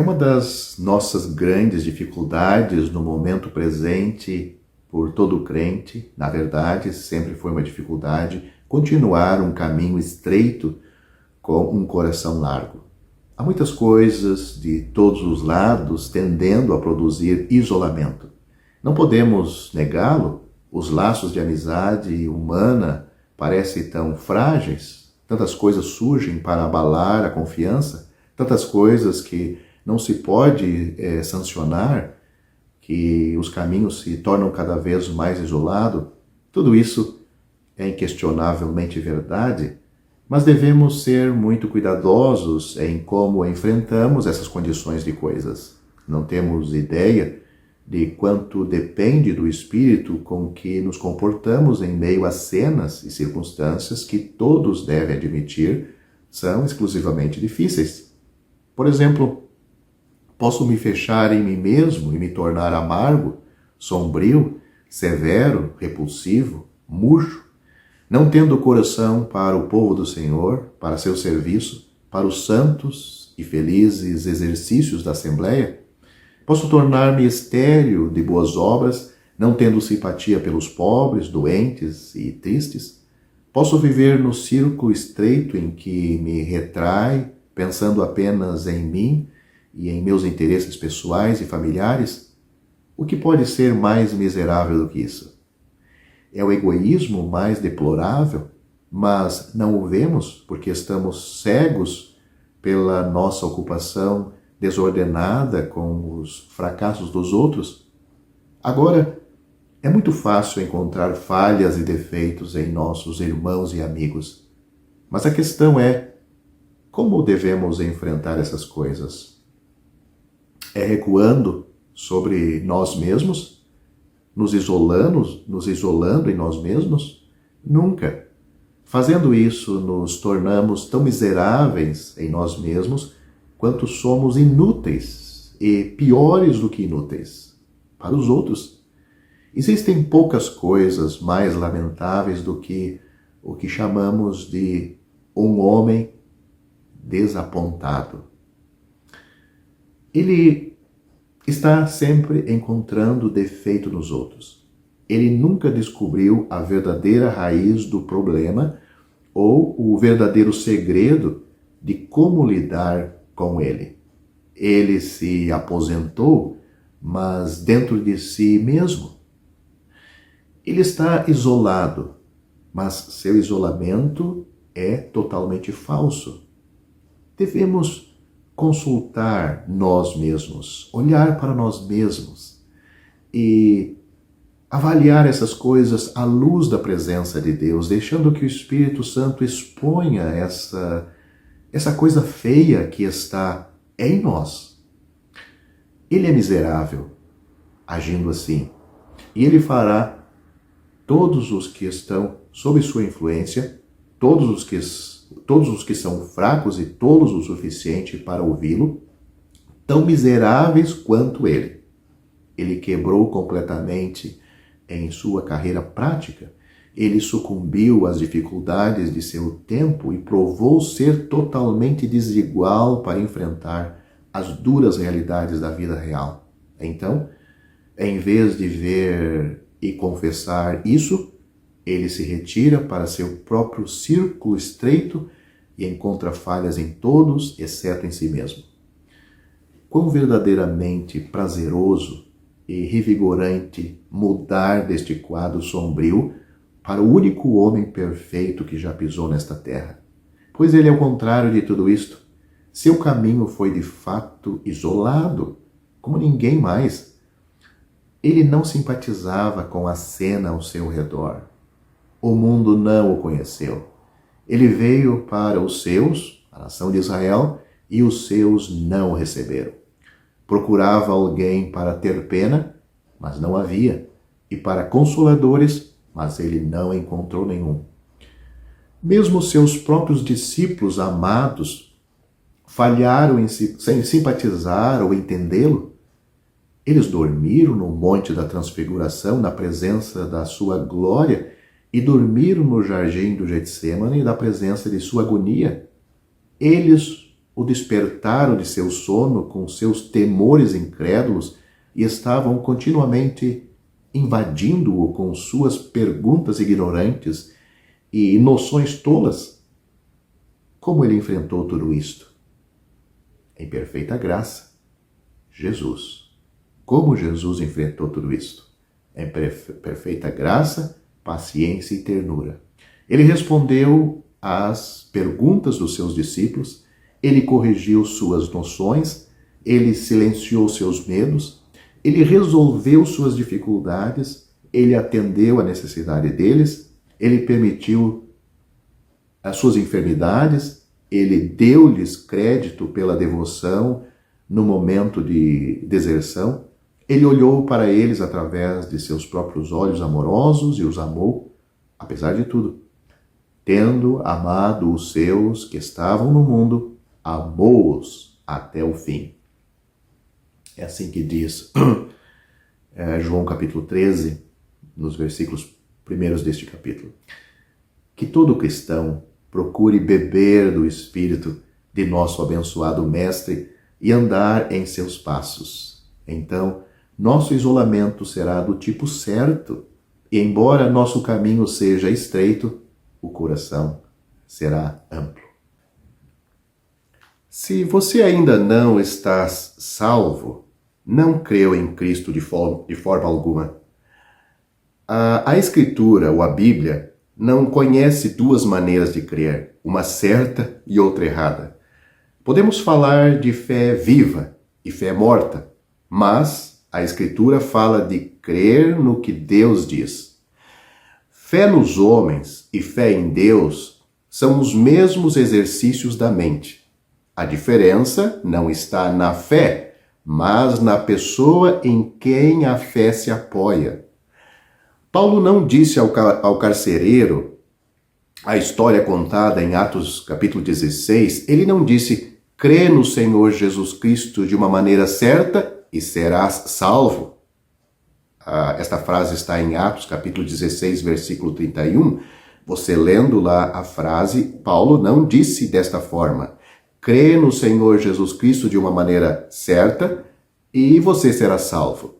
uma das nossas grandes dificuldades no momento presente, por todo crente, na verdade, sempre foi uma dificuldade, continuar um caminho estreito com um coração largo. Há muitas coisas de todos os lados tendendo a produzir isolamento. Não podemos negá-lo, os laços de amizade humana parecem tão frágeis, tantas coisas surgem para abalar a confiança, tantas coisas que não se pode sancionar, que os caminhos se tornam cada vez mais isolados. Tudo isso é inquestionavelmente verdade, mas devemos ser muito cuidadosos em como enfrentamos essas condições de coisas. Não temos ideia de quanto depende do espírito com que nos comportamos em meio a cenas e circunstâncias que todos devem admitir são exclusivamente difíceis. Por exemplo, posso me fechar em mim mesmo e me tornar amargo, sombrio, severo, repulsivo, murcho, não tendo coração para o povo do Senhor, para seu serviço, para os santos e felizes exercícios da Assembleia. Posso tornar-me estéril de boas obras, não tendo simpatia pelos pobres, doentes e tristes. Posso viver no círculo estreito em que me retrai, pensando apenas em mim e em meus interesses pessoais e familiares. O que pode ser mais miserável do que isso? É o egoísmo mais deplorável, mas não o vemos porque estamos cegos pela nossa ocupação desordenada com os fracassos dos outros. Agora, é muito fácil encontrar falhas e defeitos em nossos irmãos e amigos, mas a questão é como devemos enfrentar essas coisas? É recuando sobre nós mesmos? Nos isolando em nós mesmos? Nunca. Fazendo isso, nos tornamos tão miseráveis em nós mesmos quanto somos inúteis e piores do que inúteis para os outros. Existem poucas coisas mais lamentáveis do que o que chamamos de um homem desapontado. Ele está sempre encontrando defeito nos outros. Ele nunca descobriu a verdadeira raiz do problema ou o verdadeiro segredo de como lidar com ele. Ele se aposentou, mas dentro de si mesmo. Ele está isolado, mas seu isolamento é totalmente falso. Devemos consultar nós mesmos, olhar para nós mesmos e avaliar essas coisas à luz da presença de Deus, deixando que o Espírito Santo exponha essa coisa feia que está em nós. Ele é miserável, agindo assim, e ele fará todos os que estão sob sua influência, todos os que são fracos e tolos o suficiente para ouvi-lo, tão miseráveis quanto ele. Ele quebrou completamente em sua carreira prática, ele sucumbiu às dificuldades de seu tempo e provou ser totalmente desigual para enfrentar as duras realidades da vida real. Então, em vez de ver e confessar isso, ele se retira para seu próprio círculo estreito e encontra falhas em todos, exceto em si mesmo. Quão verdadeiramente prazeroso e revigorante mudar deste quadro sombrio para o único homem perfeito que já pisou nesta terra. Pois ele é o contrário de tudo isto. Seu caminho foi de fato isolado, como ninguém mais. Ele não simpatizava com a cena ao seu redor. O mundo não o conheceu. Ele veio para os seus, a nação de Israel, e os seus não o receberam. Procurava alguém para ter pena, mas não havia, e para consoladores, mas ele não encontrou nenhum. Mesmo seus próprios discípulos amados falharam em simpatizar ou entendê-lo. Eles dormiram no Monte da Transfiguração, na presença da sua glória, e dormiram no jardim do Getsêmani, na presença de sua agonia. Eles o despertaram de seu sono com seus temores incrédulos e estavam continuamente invadindo-o com suas perguntas ignorantes e noções tolas. Como ele enfrentou tudo isto? Em perfeita graça, Jesus. Como Jesus enfrentou tudo isto? Em perfeita graça, paciência e ternura. Ele respondeu às perguntas dos seus discípulos, ele corrigiu suas noções, ele silenciou seus medos, ele resolveu suas dificuldades, ele atendeu à necessidade deles, ele permitiu as suas enfermidades, ele deu-lhes crédito pela devoção no momento de deserção, ele olhou para eles através de seus próprios olhos amorosos e os amou, apesar de tudo. Tendo amado os seus que estavam no mundo, amou-os até o fim. É assim que diz João capítulo 13, nos versículos primeiros deste capítulo. Que todo cristão procure beber do Espírito de nosso abençoado Mestre e andar em seus passos. Então, nosso isolamento será do tipo certo, e embora nosso caminho seja estreito, o coração será amplo. Se você ainda não está salvo, não creu em Cristo de forma alguma. A Escritura, ou a Bíblia, não conhece duas maneiras de crer, uma certa e outra errada. Podemos falar de fé viva e fé morta, mas a Escritura fala de crer no que Deus diz. Fé nos homens e fé em Deus são os mesmos exercícios da mente. A diferença não está na fé, mas na pessoa em quem a fé se apoia. Paulo não disse ao carcereiro, a história contada em Atos capítulo 16, ele não disse, crê no Senhor Jesus Cristo de uma maneira certa e serás salvo. Esta frase está em Atos capítulo 16, versículo 31. Você lendo lá a frase, Paulo não disse desta forma, crê no Senhor Jesus Cristo de uma maneira certa e você será salvo.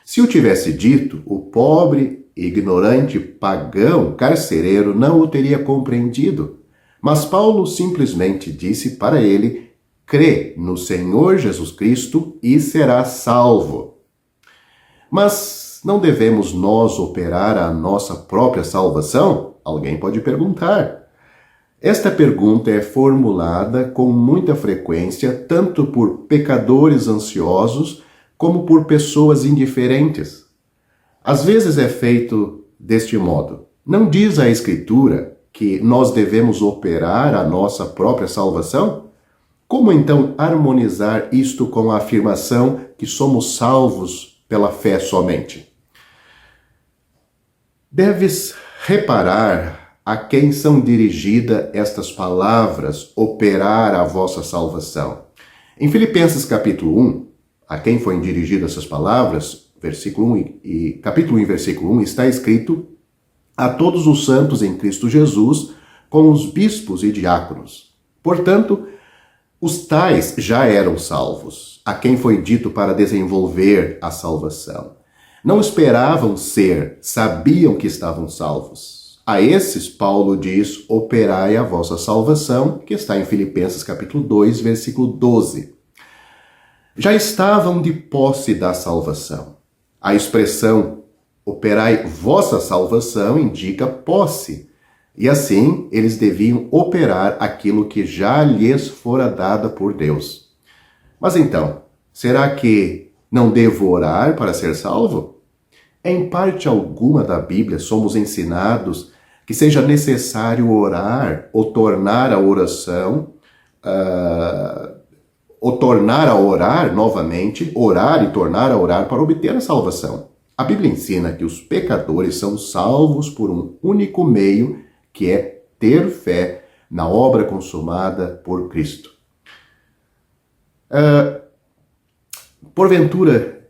Se o tivesse dito, o pobre, ignorante, pagão, carcereiro não o teria compreendido. Mas Paulo simplesmente disse para ele, crê no Senhor Jesus Cristo e será salvo. Mas não devemos nós operar a nossa própria salvação? Alguém pode perguntar. Esta pergunta é formulada com muita frequência tanto por pecadores ansiosos como por pessoas indiferentes. Às vezes é feito deste modo. Não diz a Escritura que nós devemos operar a nossa própria salvação? Como então harmonizar isto com a afirmação que somos salvos pela fé somente? Deves reparar a quem são dirigidas estas palavras, operar a vossa salvação. Em Filipenses capítulo 1, a quem foram dirigidas essas palavras, capítulo 1 versículo 1, está escrito a todos os santos em Cristo Jesus, com os bispos e diáconos. Portanto, os tais já eram salvos, a quem foi dito para desenvolver a salvação. Não esperavam ser, sabiam que estavam salvos. A esses, Paulo diz, operai a vossa salvação, que está em Filipenses capítulo 2, versículo 12. Já estavam de posse da salvação. A expressão operai vossa salvação indica posse. E assim, eles deviam operar aquilo que já lhes fora dada por Deus. Mas então, será que não devo orar para ser salvo? Em parte alguma da Bíblia somos ensinados que seja necessário orar ou tornar a oração, ou tornar a orar novamente, orar e tornar a orar para obter a salvação. A Bíblia ensina que os pecadores são salvos por um único meio, que é ter fé na obra consumada por Cristo. Porventura,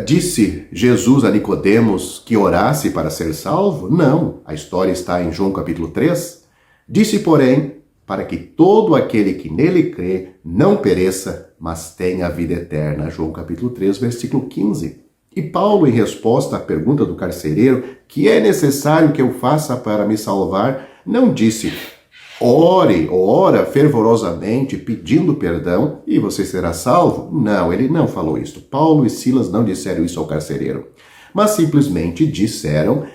disse Jesus a Nicodemos que orasse para ser salvo? Não, a história está em João capítulo 3. Disse, porém, para que todo aquele que nele crê não pereça, mas tenha a vida eterna. João capítulo 3, versículo 15. E Paulo, em resposta à pergunta do carcereiro, que é necessário que eu faça para me salvar, não disse: ore ou ora fervorosamente pedindo perdão e você será salvo. Não, ele não falou isso. Paulo e Silas não disseram isso ao carcereiro, mas simplesmente disseram: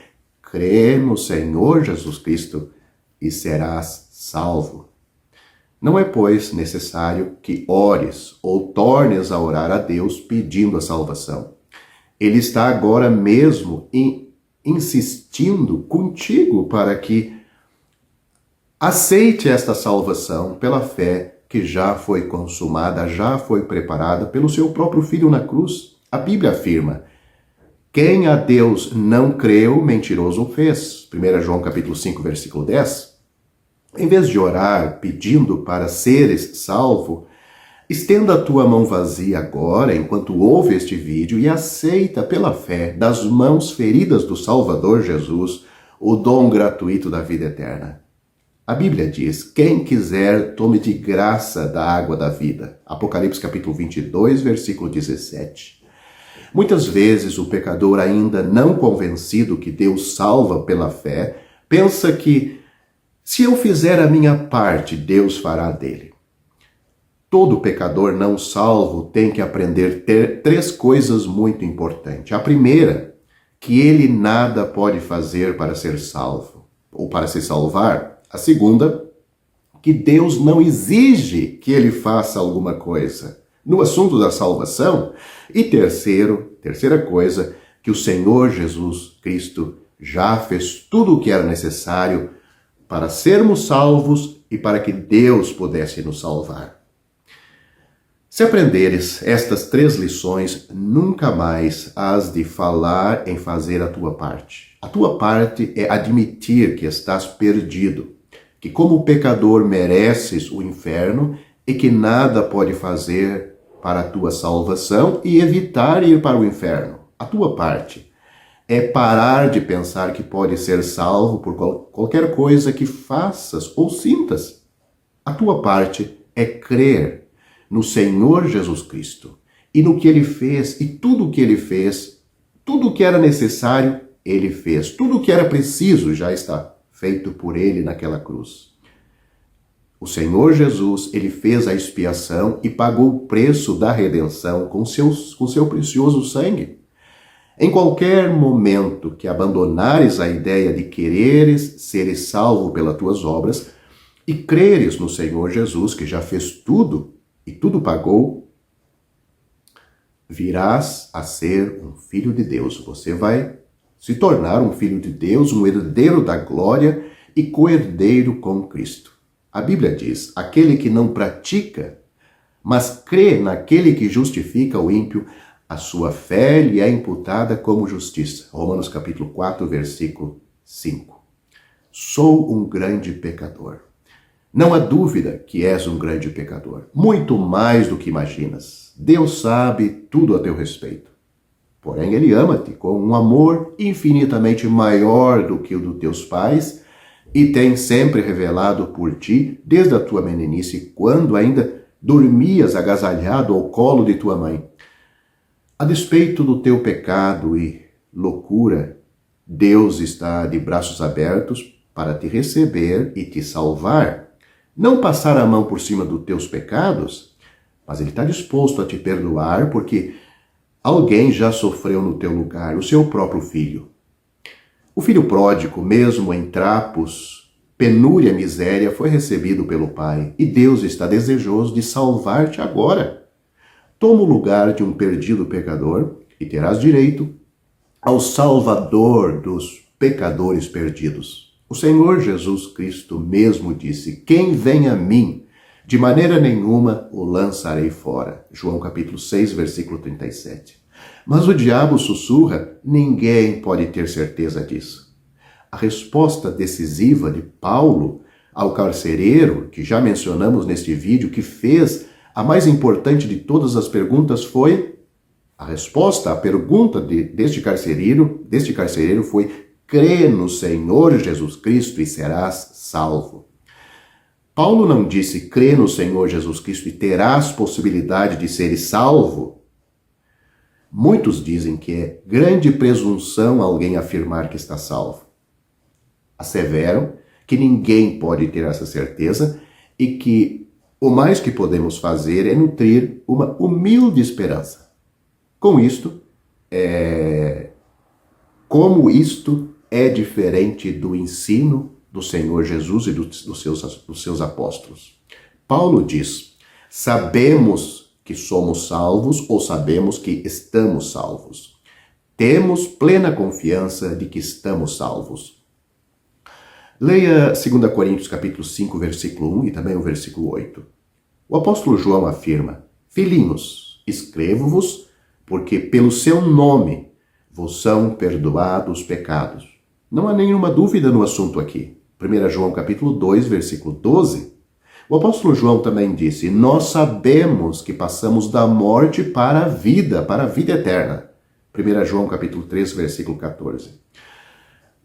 crê no Senhor Jesus Cristo e serás salvo. Não é, pois, necessário que ores ou tornes a orar a Deus pedindo a salvação. Ele está agora mesmo insistindo contigo para que aceite esta salvação pela fé que já foi consumada, já foi preparada pelo seu próprio Filho na cruz. A Bíblia afirma: quem a Deus não creu, mentiroso fez. 1 João capítulo 5, versículo 10. Em vez de orar pedindo para seres salvo, estenda a tua mão vazia agora, enquanto ouve este vídeo, e aceita pela fé, das mãos feridas do Salvador Jesus, o dom gratuito da vida eterna. A Bíblia diz: quem quiser, tome de graça da água da vida. Apocalipse capítulo 22, versículo 17. Muitas vezes o pecador, ainda não convencido que Deus salva pela fé, pensa que se eu fizer a minha parte, Deus fará dele. Todo pecador não salvo tem que aprender três coisas muito importantes. A primeira, que ele nada pode fazer para ser salvo, ou para se salvar. A segunda, que Deus não exige que ele faça alguma coisa no assunto da salvação. E terceira coisa, que o Senhor Jesus Cristo já fez tudo o que era necessário para sermos salvos e para que Deus pudesse nos salvar. Se aprenderes estas três lições, nunca mais hás de falar em fazer a tua parte. A tua parte é admitir que estás perdido, que como pecador mereces o inferno e que nada pode fazer para a tua salvação e evitar ir para o inferno. A tua parte é parar de pensar que pode ser salvo por qualquer coisa que faças ou sintas. A tua parte é crer no Senhor Jesus Cristo e no que Ele fez, e tudo o que Ele fez, tudo o que era necessário, Ele fez. Tudo o que era preciso já está feito por Ele naquela cruz. O Senhor Jesus, Ele fez a expiação e pagou o preço da redenção com seu precioso sangue. Em qualquer momento que abandonares a ideia de quereres seres salvo pelas tuas obras e creres no Senhor Jesus, que já fez tudo e tudo pagou, virás a ser um filho de Deus. Você vai se tornar um filho de Deus, um herdeiro da glória e co-herdeiro com Cristo. A Bíblia diz: aquele que não pratica, mas crê naquele que justifica o ímpio, a sua fé lhe é imputada como justiça. Romanos capítulo 4, versículo 5. Sou um grande pecador. Não há dúvida que és um grande pecador, muito mais do que imaginas. Deus sabe tudo a teu respeito. Porém, Ele ama-te com um amor infinitamente maior do que o dos teus pais e tem sempre revelado por ti, desde a tua meninice, quando ainda dormias agasalhado ao colo de tua mãe. A despeito do teu pecado e loucura, Deus está de braços abertos para te receber e te salvar. Não passar a mão por cima dos teus pecados, mas Ele está disposto a te perdoar porque alguém já sofreu no teu lugar, o seu próprio filho. O filho pródigo, mesmo em trapos, penúria e miséria, foi recebido pelo Pai. E Deus está desejoso de salvar-te agora. Toma o lugar de um perdido pecador e terás direito ao Salvador dos pecadores perdidos. O Senhor Jesus Cristo mesmo disse: quem vem a mim, de maneira nenhuma o lançarei fora. João capítulo 6, versículo 37. Mas o diabo sussurra: ninguém pode ter certeza disso. A resposta decisiva de Paulo ao carcereiro, que já mencionamos neste vídeo, que fez a mais importante de todas as perguntas, foi... A resposta à pergunta deste carcereiro foi: crê no Senhor Jesus Cristo e serás salvo. Paulo não disse crê no Senhor Jesus Cristo e terás possibilidade de seres salvo? Muitos dizem que é grande presunção alguém afirmar que está salvo. Asseveram que ninguém pode ter essa certeza e que o mais que podemos fazer é nutrir uma humilde esperança. Com isto, como isto é diferente do ensino do Senhor Jesus e dos seus apóstolos. Paulo diz, sabemos que somos salvos ou sabemos que estamos salvos. Temos plena confiança de que estamos salvos. Leia 2 Coríntios capítulo 5, versículo 1 e também o versículo 8. O apóstolo João afirma, filhinhos, escrevo-vos porque pelo seu nome vos são perdoados os pecados. Não há nenhuma dúvida no assunto aqui. 1 João capítulo 2, versículo 12. O apóstolo João também disse, nós sabemos que passamos da morte para a vida eterna. 1 João capítulo 3, versículo 14.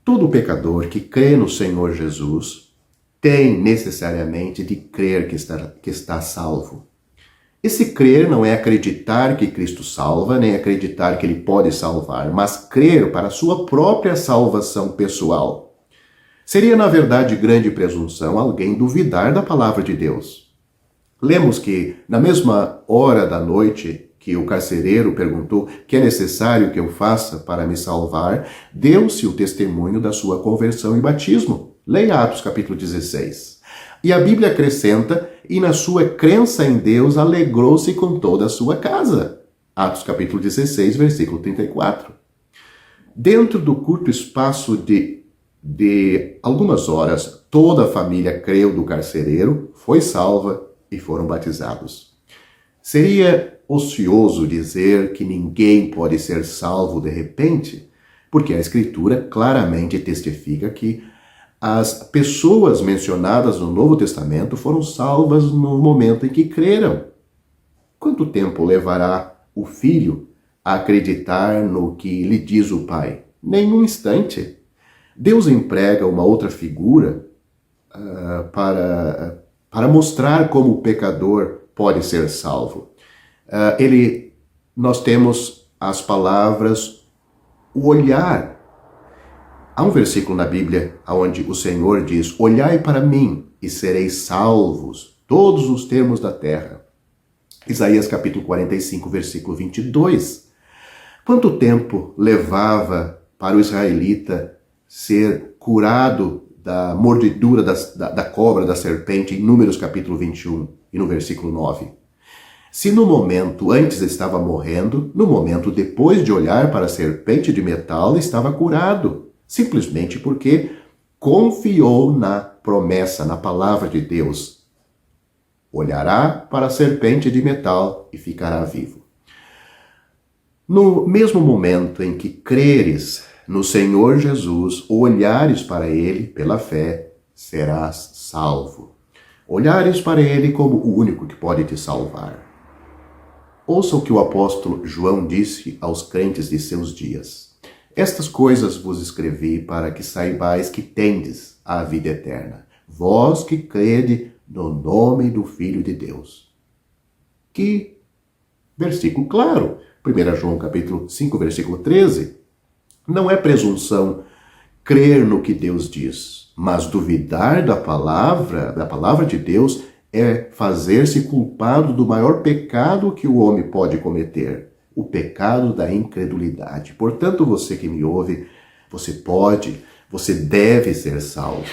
Todo pecador que crê no Senhor Jesus tem necessariamente de crer que está salvo. Esse crer não é acreditar que Cristo salva, nem acreditar que Ele pode salvar, mas crer para a sua própria salvação pessoal. Seria, na verdade, grande presunção alguém duvidar da palavra de Deus. Lemos que, na mesma hora da noite que o carcereiro perguntou o que é necessário que eu faça para me salvar, deu-se o testemunho da sua conversão e batismo. Leia Atos capítulo 16. E a Bíblia acrescenta, e na sua crença em Deus alegrou-se com toda a sua casa. Atos capítulo 16, versículo 34. Dentro do curto espaço de algumas horas, toda a família creu do carcereiro, foi salva e foram batizados. Seria ocioso dizer que ninguém pode ser salvo de repente, porque a Escritura claramente testifica que as pessoas mencionadas no Novo Testamento foram salvas no momento em que creram. Quanto tempo levará o filho a acreditar no que lhe diz o pai? Nenhum instante. Deus emprega uma outra figura para mostrar como o pecador pode ser salvo. Nós temos as palavras, o olhar. Há um versículo na Bíblia onde o Senhor diz, olhai para mim e sereis salvos, todos os termos da terra. Isaías capítulo 45, versículo 22. Quanto tempo levava para o israelita ser curado da mordidura da cobra, da serpente, em Números capítulo 21 e no versículo 9? Se no momento antes estava morrendo, no momento depois de olhar para a serpente de metal estava curado, simplesmente porque confiou na promessa, na palavra de Deus. Olhará para a serpente de metal e ficará vivo. No mesmo momento em que creres no Senhor Jesus, ou olhares para Ele pela fé, serás salvo. Olhares para Ele como o único que pode te salvar. Ouça o que o apóstolo João disse aos crentes de seus dias. Estas coisas vos escrevi para que saibais que tendes a vida eterna, vós que crede no nome do Filho de Deus. Que versículo claro. 1 João capítulo 5, versículo 13. Não é presunção crer no que Deus diz, mas duvidar da palavra de Deus é fazer-se culpado do maior pecado que o homem pode cometer, o pecado da incredulidade. Portanto, você que me ouve, você deve ser salvo.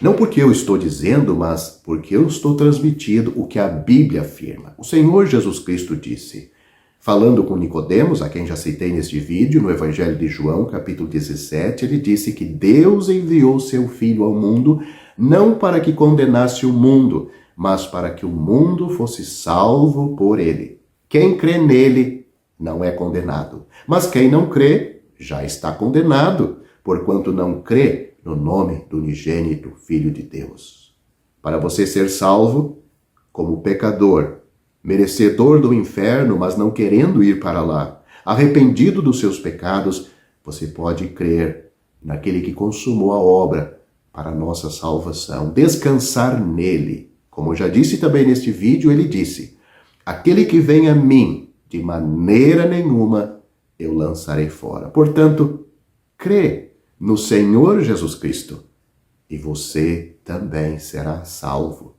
Não porque eu estou dizendo, mas porque eu estou transmitindo o que a Bíblia afirma. O Senhor Jesus Cristo disse, falando com Nicodemos, a quem já citei neste vídeo, no Evangelho de João, capítulo 17, ele disse que Deus enviou seu Filho ao mundo, não para que condenasse o mundo, mas para que o mundo fosse salvo por ele. Quem crê nele não é condenado, mas quem não crê já está condenado, porquanto não crê no nome do unigênito Filho de Deus. Para você ser salvo, como pecador, merecedor do inferno, mas não querendo ir para lá, arrependido dos seus pecados, você pode crer naquele que consumou a obra para a nossa salvação, descansar nele. Como eu já disse também neste vídeo, ele disse: aquele que vem a mim, de maneira nenhuma eu lançarei fora. Portanto, crê no Senhor Jesus Cristo e você também será salvo.